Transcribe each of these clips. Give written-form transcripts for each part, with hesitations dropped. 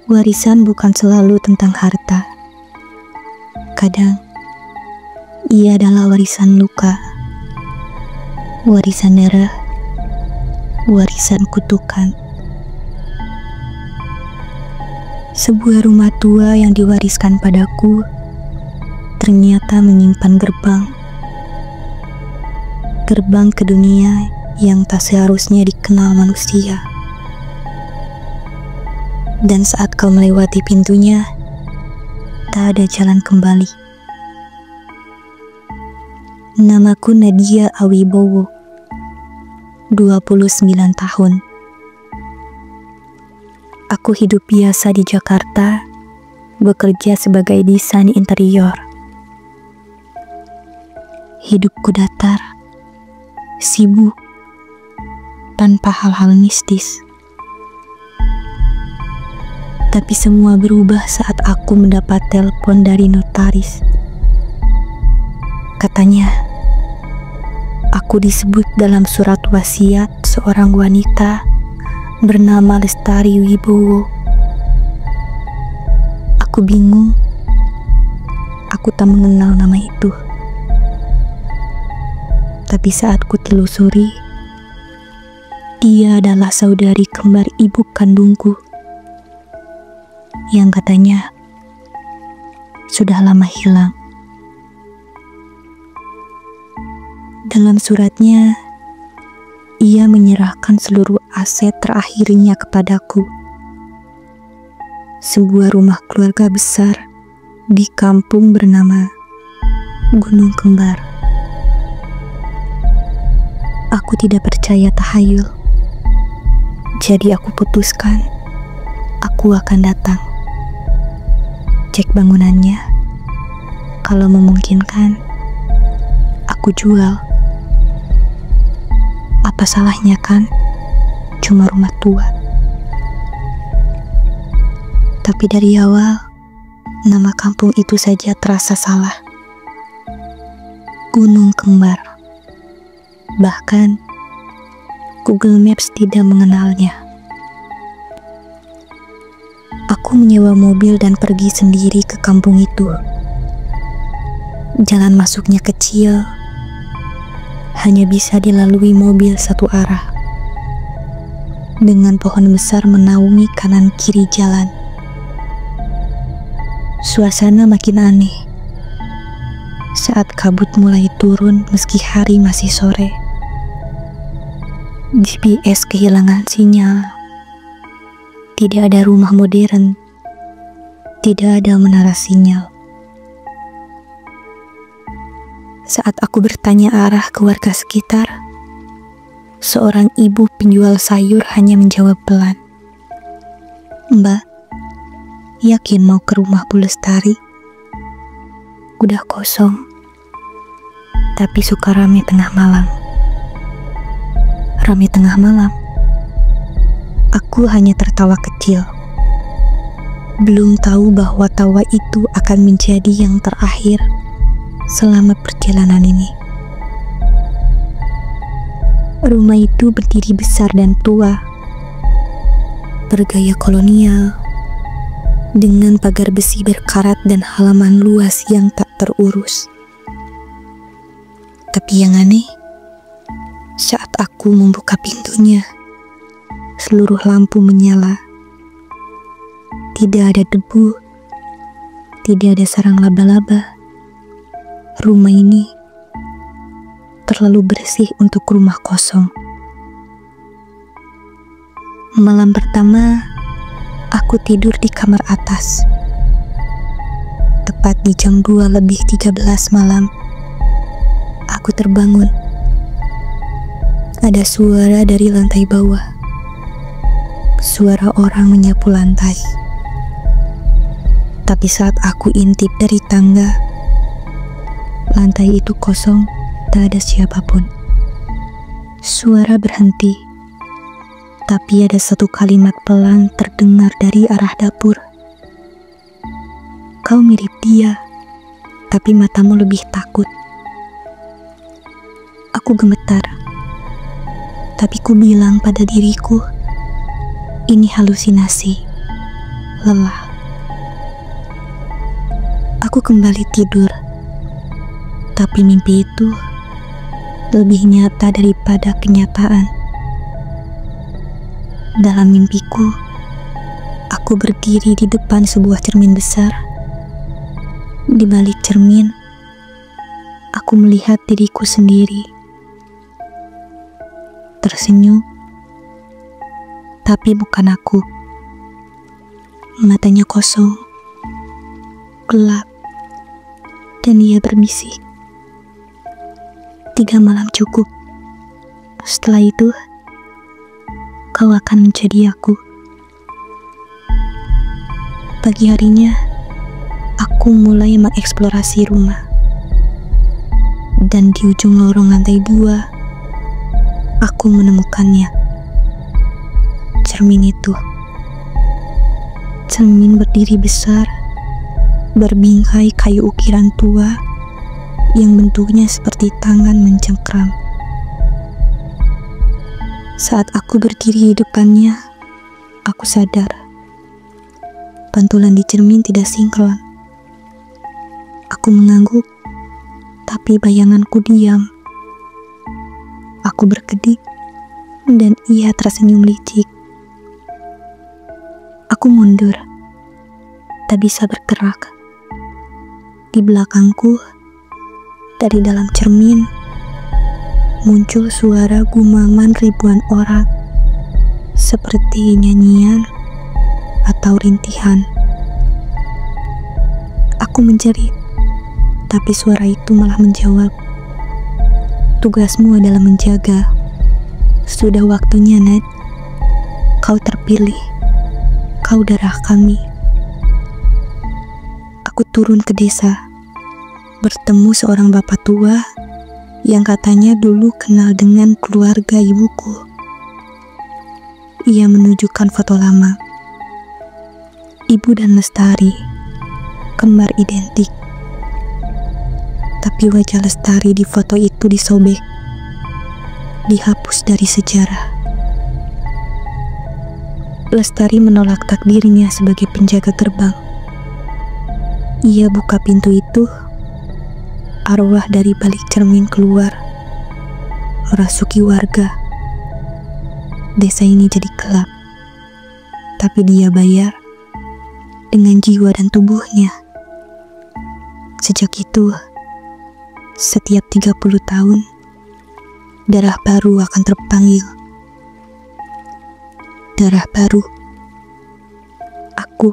Warisan bukan selalu tentang harta. Kadang, ia adalah warisan luka, warisan darah, warisan kutukan. Sebuah rumah tua yang diwariskan padaku ternyata menyimpan gerbang ke dunia yang tak seharusnya dikenal manusia. Dan saat kau melewati pintunya, tak ada jalan kembali. Namaku Nadia Awibowo, 29 tahun. Aku hidup biasa di Jakarta, bekerja sebagai desain interior. Hidupku datar, sibuk, tanpa hal-hal mistis. Tapi semua berubah saat aku mendapat telepon dari notaris. Katanya, aku disebut dalam surat wasiat seorang wanita bernama Lestari Wibowo. Aku bingung. Aku tak mengenal nama itu. Tapi saat ku telusuri, dia adalah saudari kembar ibu kandungku yang katanya sudah lama hilang. Dalam suratnya, ia menyerahkan seluruh aset terakhirnya kepadaku. Sebuah rumah keluarga besar di kampung bernama Gunung Kembar. Aku tidak percaya tahayul. Jadi aku putuskan aku akan datang. Cek bangunannya. Kalau memungkinkan, aku jual. Apa salahnya kan? Cuma rumah tua. Tapi dari awal, nama kampung itu saja terasa salah. Gunung Kembar. Bahkan, Google Maps tidak mengenalnya. Aku menyewa mobil dan pergi sendiri ke kampung itu. Jalan masuknya kecil, hanya bisa dilalui mobil satu arah. Dengan pohon besar menaungi kanan kiri jalan. Suasana makin aneh. Saat kabut mulai turun meski hari masih sore. GPS kehilangan sinyal. Tidak ada rumah modern. Tidak ada menara sinyal. Saat aku bertanya arah ke warga sekitar, seorang ibu penjual sayur hanya menjawab pelan. "Mbak, yakin mau ke rumah Bu Lestari? Udah kosong, tapi suka rame tengah malam." Rame tengah malam? Aku hanya tertawa kecil. Belum tahu bahwa tawa itu akan menjadi yang terakhir selama perjalanan ini. Rumah itu berdiri besar dan tua, bergaya kolonial, dengan pagar besi berkarat dan halaman luas yang tak terurus. Tapi yang aneh, saat aku membuka pintunya, seluruh lampu menyala. Tidak ada debu, tidak ada sarang laba-laba. Rumah ini terlalu bersih untuk rumah kosong. Malam pertama, aku tidur di kamar atas. Tepat di jam 2:13 malam, aku terbangun. Ada suara dari lantai bawah. Suara orang menyapu lantai. Tapi saat aku intip dari tangga, lantai itu kosong, tak ada siapapun. Suara berhenti, tapi ada satu kalimat pelan terdengar dari arah dapur. "Kau mirip dia, tapi matamu lebih takut." Aku gemetar, tapi ku bilang pada diriku, ini halusinasi. lelah. Aku kembali tidur, tapi mimpi itu lebih nyata daripada kenyataan. Dalam mimpiku, aku berdiri di depan sebuah cermin besar. Di balik cermin, aku melihat diriku sendiri. Tersenyum, tapi bukan aku. Matanya kosong, gelap, dan ia berbisik. 3 malam cukup. Setelah itu, kau akan menjadi aku. Pagi harinya, aku mulai mengeksplorasi rumah. Dan di ujung lorong lantai 2, aku menemukannya. Cermin itu. Cermin berdiri besar, berbingkai kayu ukiran tua yang bentuknya seperti tangan mencengkram. Saat aku berdiri di depannya, aku sadar pantulan di cermin tidak sinkron. Aku mengangguk, tapi bayanganku diam. Aku berkedip, dan ia tersenyum licik. Aku mundur, tak bisa bergerak. Di belakangku, dari dalam cermin, muncul suara gumangan ribuan orang, seperti nyanyian atau rintihan. Aku menjerit, tapi suara itu malah menjawab, "Tugasmu adalah menjaga. Sudah waktunya, Nat. Kau terpilih. Kau darah kami." Aku turun ke desa, bertemu seorang bapak tua yang katanya dulu kenal dengan keluarga ibuku. Ia menunjukkan foto lama. Ibu dan Lestari, kembar identik. Tapi wajah Lestari di foto itu disobek, dihapus dari sejarah. Lestari menolak takdirnya sebagai penjaga gerbang. Ia buka pintu itu, arwah dari balik cermin keluar, merasuki warga. Desa ini jadi gelap, tapi dia bayar dengan jiwa dan tubuhnya. Sejak itu, setiap 30 tahun, darah baru akan terpanggil. Darah baru. Aku.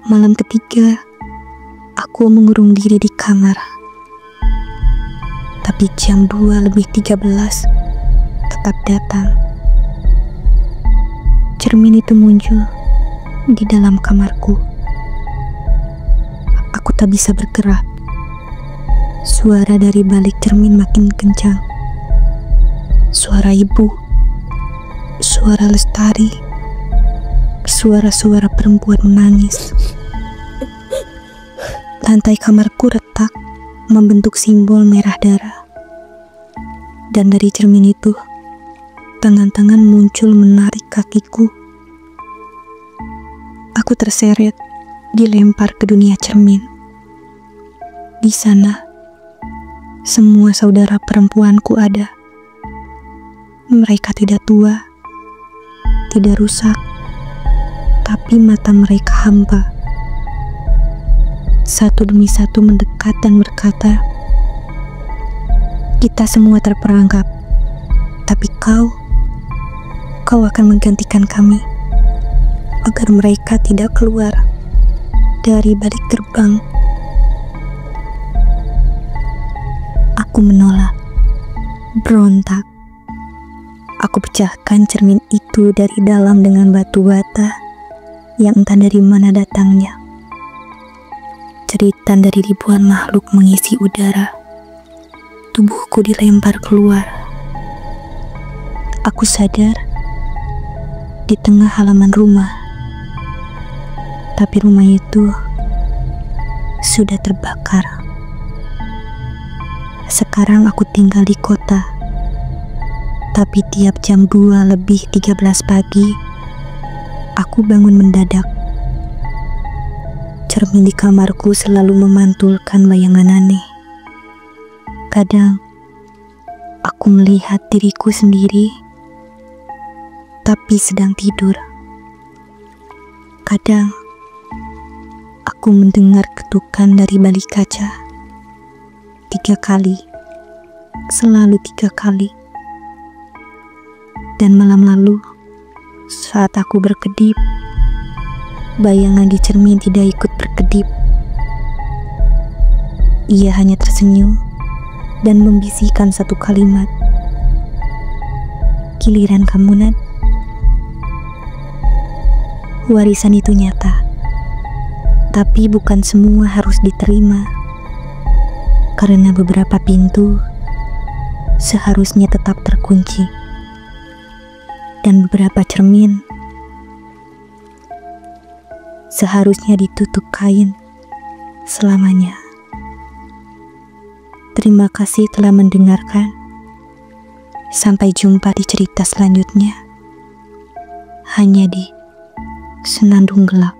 Malam ketiga, aku mengurung diri di kamar. Tapi jam 2:13 tetap datang. Cermin itu muncul di dalam kamarku. Aku tak bisa bergerak. Suara dari balik cermin makin kencang. Suara ibu, suara Lestari, suara-suara perempuan menangis. Lantai kamarku retak, membentuk simbol merah darah. Dan dari cermin itu, tangan-tangan muncul menarik kakiku. Aku terseret, dilempar ke dunia cermin. Di sana, semua saudara perempuanku ada. Mereka tidak tua, tidak rusak, tapi mata mereka hampa. Satu demi satu mendekat dan berkata, "Kita semua terperangkap, tapi kau akan menggantikan kami, agar mereka tidak keluar dari balik gerbang." Aku menolak, berontak. Aku pecahkan cermin itu dari dalam dengan batu bata yang entah dari mana datangnya. Jeritan dari ribuan makhluk mengisi udara. Tubuhku dilempar keluar. Aku sadar di tengah halaman rumah, tapi rumah itu sudah terbakar. Sekarang aku tinggal di kota, tapi tiap jam 2:13 pagi Aku bangun mendadak. Cermin di kamarku selalu memantulkan bayangan aneh. Kadang, aku melihat diriku sendiri, tapi sedang tidur. Kadang, aku mendengar ketukan dari balik kaca. 3 kali, selalu 3 kali. Dan malam lalu, saat aku berkedip, bayangan di cermin tidak ikut berkedip. Ia hanya tersenyum dan membisikkan satu kalimat. Giliran kamu, Nat. Warisan itu nyata, tapi bukan semua harus diterima. Karena beberapa pintu seharusnya tetap terkunci. Dan beberapa cermin seharusnya ditutup kain selamanya. Terima kasih telah mendengarkan. Sampai jumpa di cerita selanjutnya. Hanya di Senandung Gelap.